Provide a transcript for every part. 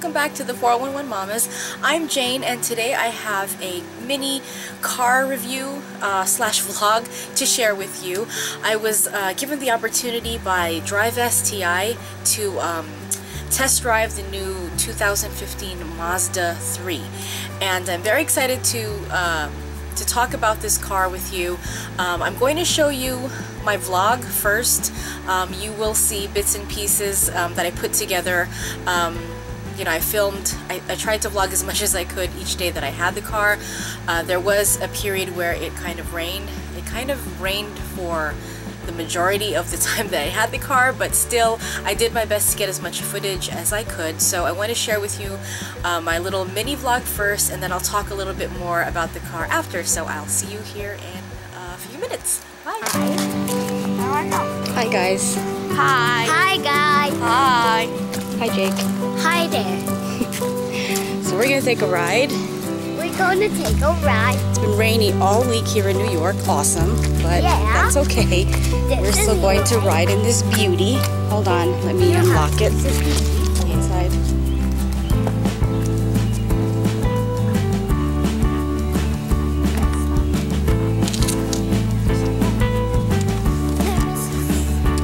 welcome back to the 411 Mamas. I'm Jane, and today I have a mini car review slash vlog to share with you. I was given the opportunity by DRIVE STI to test drive the new 2015 Mazda 3, and I'm very excited to talk about this car with you. I'm going to show you my vlog first. You will see bits and pieces that I put together. You know, I tried to vlog as much as I could each day that I had the car. There was a period where it kind of rained. It kind of rained for the majority of the time that I had the car, but still I did my best to get as much footage as I could. So I want to share with you my little mini vlog first, and then I'll talk a little bit more about the car after. So I'll see you here in a few minutes. Bye. Hi guys. Hi. Hi guys. Hi. Hi Jake. Hi there. So we're gonna take a ride. We're going to take a ride. It's been rainy all week here in New York. Awesome, but that's okay. We're still going to ride in this beauty. Hold on, let me unlock it. Inside.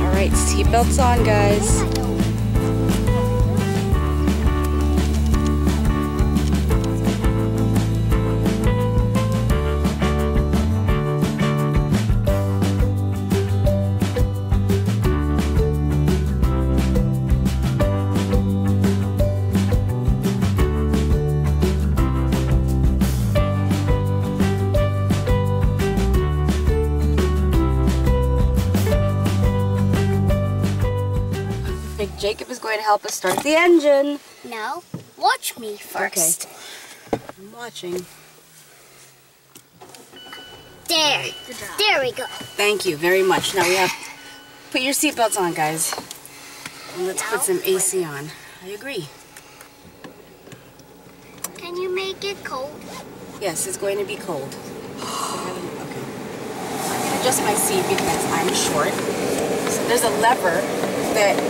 All right, seatbelts on, guys. Jacob is going to help us start the engine. No, watch me first. Okay. I'm watching. There. There we go. Thank you very much. Now we have put your seatbelts on, guys. And let's put some AC on. I agree. Can you make it cold? Yes, it's going to be cold. Okay. I'm going to adjust my seat because I'm short. So there's a lever that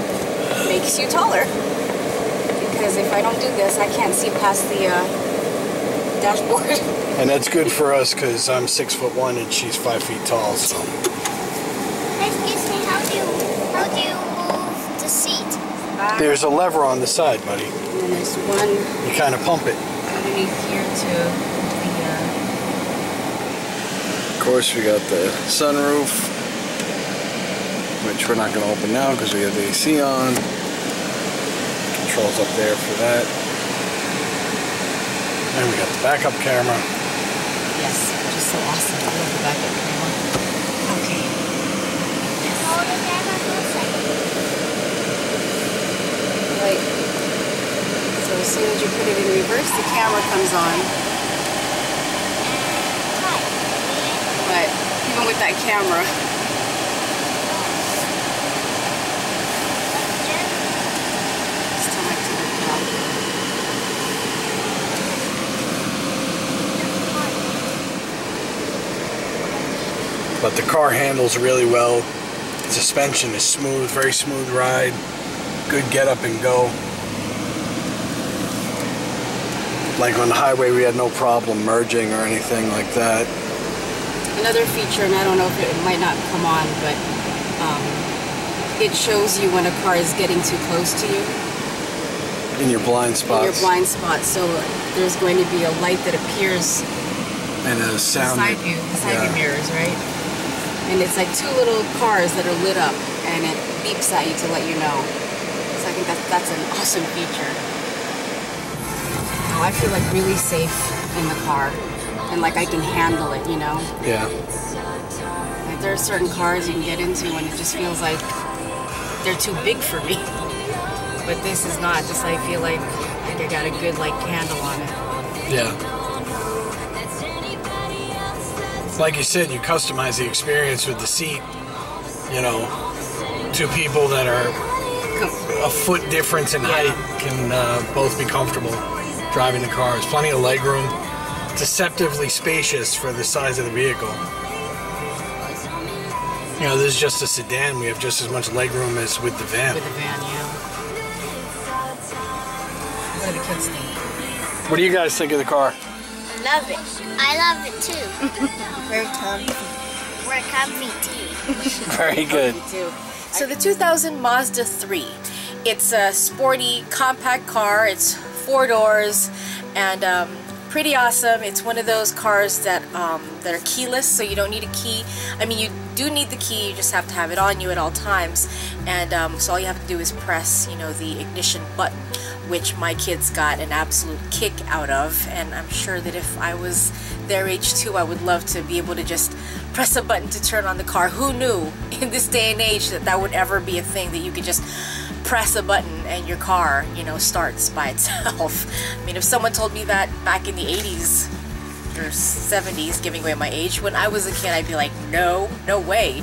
makes you taller, because if I don't do this, I can't see past the dashboard. And that's good for us because I'm 6'1" and she's 5 feet tall. So. Excuse me, how do you move the seat? There's a lever on the side, buddy. And then there's one. You kind of pump it. Underneath here to the. Of course, we got the sunroof, which we're not going to open now because we have the AC on. Controls up there for that. And we got the backup camera. Yes, which is so awesome. I love the backup camera. Okay. Hold the camera for a second. Right. So as soon as you put it in reverse, the camera comes on. But even with that camera, but the car handles really well. The suspension is smooth, very smooth ride. Good get up and go. Like on the highway, we had no problem merging or anything like that. another feature, and I don't know if it might not come on, but it shows you when a car is getting too close to you. In your blind spots. In your blind spot. So there's going to be a light that appears. And a sound. The side view mirrors, right? And it's like two little cars that are lit up, and it beeps at you to let you know. So I think that's an awesome feature. Oh, I feel like really safe in the car, and like I can handle it, you know? Yeah. Like there are certain cars you can get into and it just feels like they're too big for me. But this is not. Just I feel like I got a good like handle on it. Yeah. Like you said, you customize the experience with the seat. You know, two people that are a foot difference in height can both be comfortable driving the car. There's plenty of leg room. Deceptively spacious for the size of the vehicle. You know, this is just a sedan. We have just as much leg room as with the van. With the van, yeah. The Good stuff. What do you guys think of the car? Love it. I love it too. Very comfy. We're comfy too. Very good. Too. So the 2000 Mazda 3. It's a sporty, compact car. It's 4 doors and pretty awesome. It's one of those cars that are keyless, so you don't need a key. I mean, you do need the key, you just have to have it on you at all times. And so all you have to do is press, you know, the ignition button, which my kids got an absolute kick out of. And I'm sure that if I was their age too, I would love to be able to just press a button to turn on the car. Who knew in this day and age that that would ever be a thing, that you could just press a button and your car, you know, starts by itself. I mean, if someone told me that back in the 80s or 70s, giving away my age, when I was a kid, I'd be like, no way.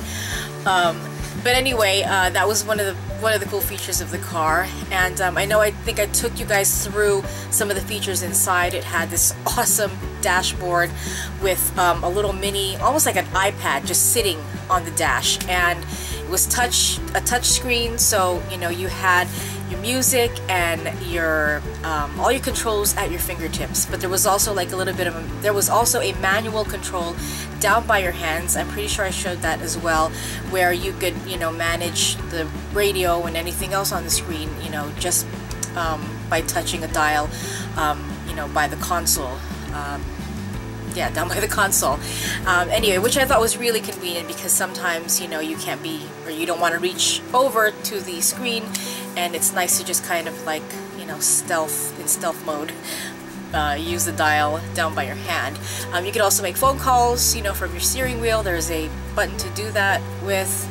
But anyway, that was one of the cool features of the car. And I think I took you guys through some of the features inside. It had this awesome dashboard with a little mini, almost like an iPad, just sitting on the dash, and it was a touch screen, so you know, you had your music and your all your controls at your fingertips. But there was also like a little bit of there was also a manual control down by your hands. I'm pretty sure I showed that as well, where you could, you know, manage the radio and anything else on the screen, you know, just by touching a dial, you know, by the console. Yeah, down by the console. Anyway, which I thought was really convenient, because sometimes, you know, you can't be, or you don't want to reach over to the screen, and it's nice to just kind of like, you know, in stealth mode, use the dial down by your hand. You could also make phone calls, you know, from your steering wheel. There's a button to do that with.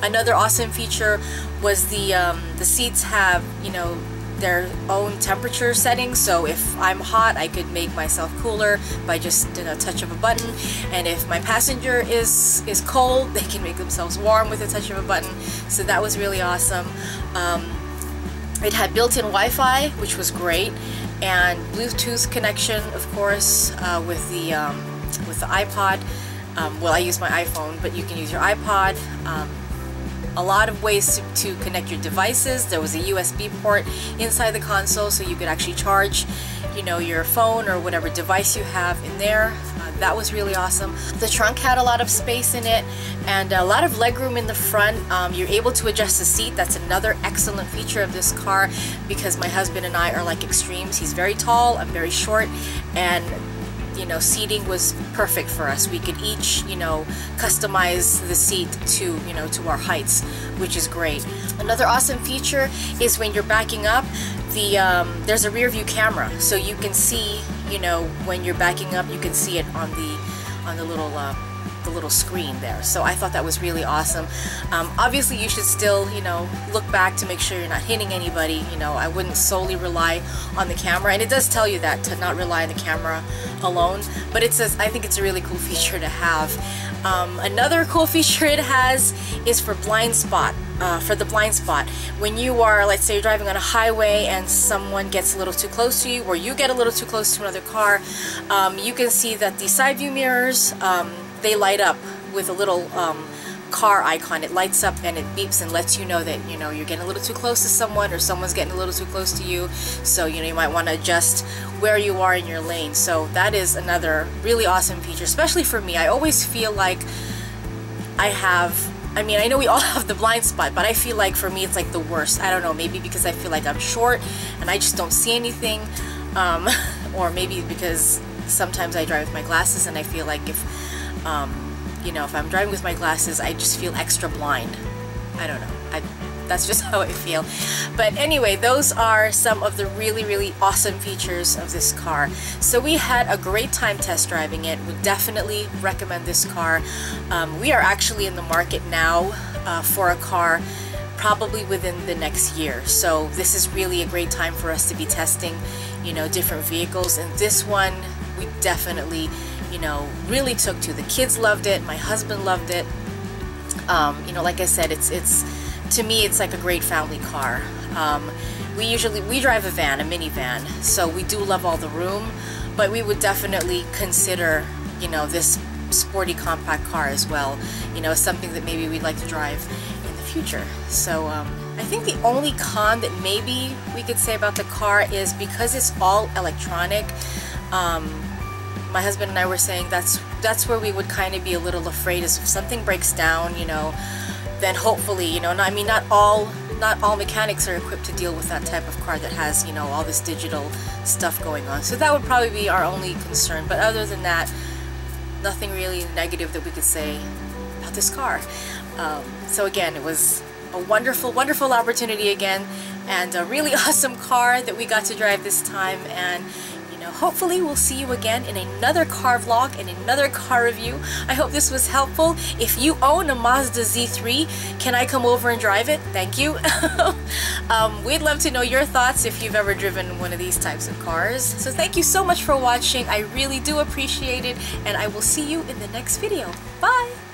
Another awesome feature was the seats have, you know, their own temperature settings. So if I'm hot, I could make myself cooler by just a touch of a button, and if my passenger is cold, they can make themselves warm with a touch of a button. So that was really awesome. It had built-in Wi-Fi, which was great, and Bluetooth connection, of course, with the iPod. Well, I use my iPhone, but you can use your iPod. A lot of ways to connect your devices. There was a USB port inside the console, so you could actually charge, you know, your phone or whatever device you have in there. That was really awesome. The trunk had a lot of space in it and a lot of legroom in the front. You're able to adjust the seat. That's another excellent feature of this car, because my husband and I are like extremes. He's very tall, I'm very short, and you know, seating was perfect for us. We could each, you know, customize the seat to, you know, to our heights, which is great. Another awesome feature is when you're backing up, there's a rear view camera, so you can see, you know, when you're backing up, you can see it on the little screen there. So I thought that was really awesome. Obviously, you should still, you know, look back to make sure you're not hitting anybody. You know, I wouldn't solely rely on the camera, and it does tell you that, to not rely on the camera alone. But I think it's a really cool feature to have. Another cool feature it has is for blind spot. For the blind spot, when you are, let's say you're driving on a highway and someone gets a little too close to you, or you get a little too close to another car, you can see that the side view mirrors, they light up with a little car icon. It lights up and it beeps and lets you know that, you know, you're getting a little too close to someone, or someone's getting a little too close to you. So, you know, you might want to adjust where you are in your lane. So that is another really awesome feature, especially for me. I always feel like I mean, I know we all have the blind spot, but I feel like for me it's like the worst. I don't know, maybe because I feel like I'm short and I just don't see anything, or maybe because sometimes I drive with my glasses and I feel like if you know, if I'm driving with my glasses, I just feel extra blind. I don't know. That's just how I feel. But anyway, those are some of the really, really awesome features of this car. So we had a great time test driving it. Would definitely recommend this car. We are actually in the market now for a car probably within the next year. So this is really a great time for us to be testing, you know, different vehicles. And this one, we definitely, you know, really took to. The kids loved it. My husband loved it. You know, like I said, it's to me, it's like a great family car. We drive a van, a minivan, so we do love all the room, but we would definitely consider, you know, this sporty compact car as well. You know, something that maybe we'd like to drive in the future. So I think the only con that maybe we could say about the car is because it's all electronic. My husband and I were saying that's where we would kind of be a little afraid, is if something breaks down, you know, then hopefully, you know, I mean, not all mechanics are equipped to deal with that type of car that has, you know, all this digital stuff going on. So that would probably be our only concern. But other than that, nothing really negative that we could say about this car. So again, it was a wonderful, wonderful opportunity again, and a really awesome car that we got to drive this time. And you know, hopefully we'll see you again in another car vlog and another car review. I hope this was helpful. If you own a Mazda Z3, can I come over and drive it? Thank you. We'd love to know your thoughts if you've ever driven one of these types of cars. So thank you so much for watching. I really do appreciate it, and I will see you in the next video. Bye!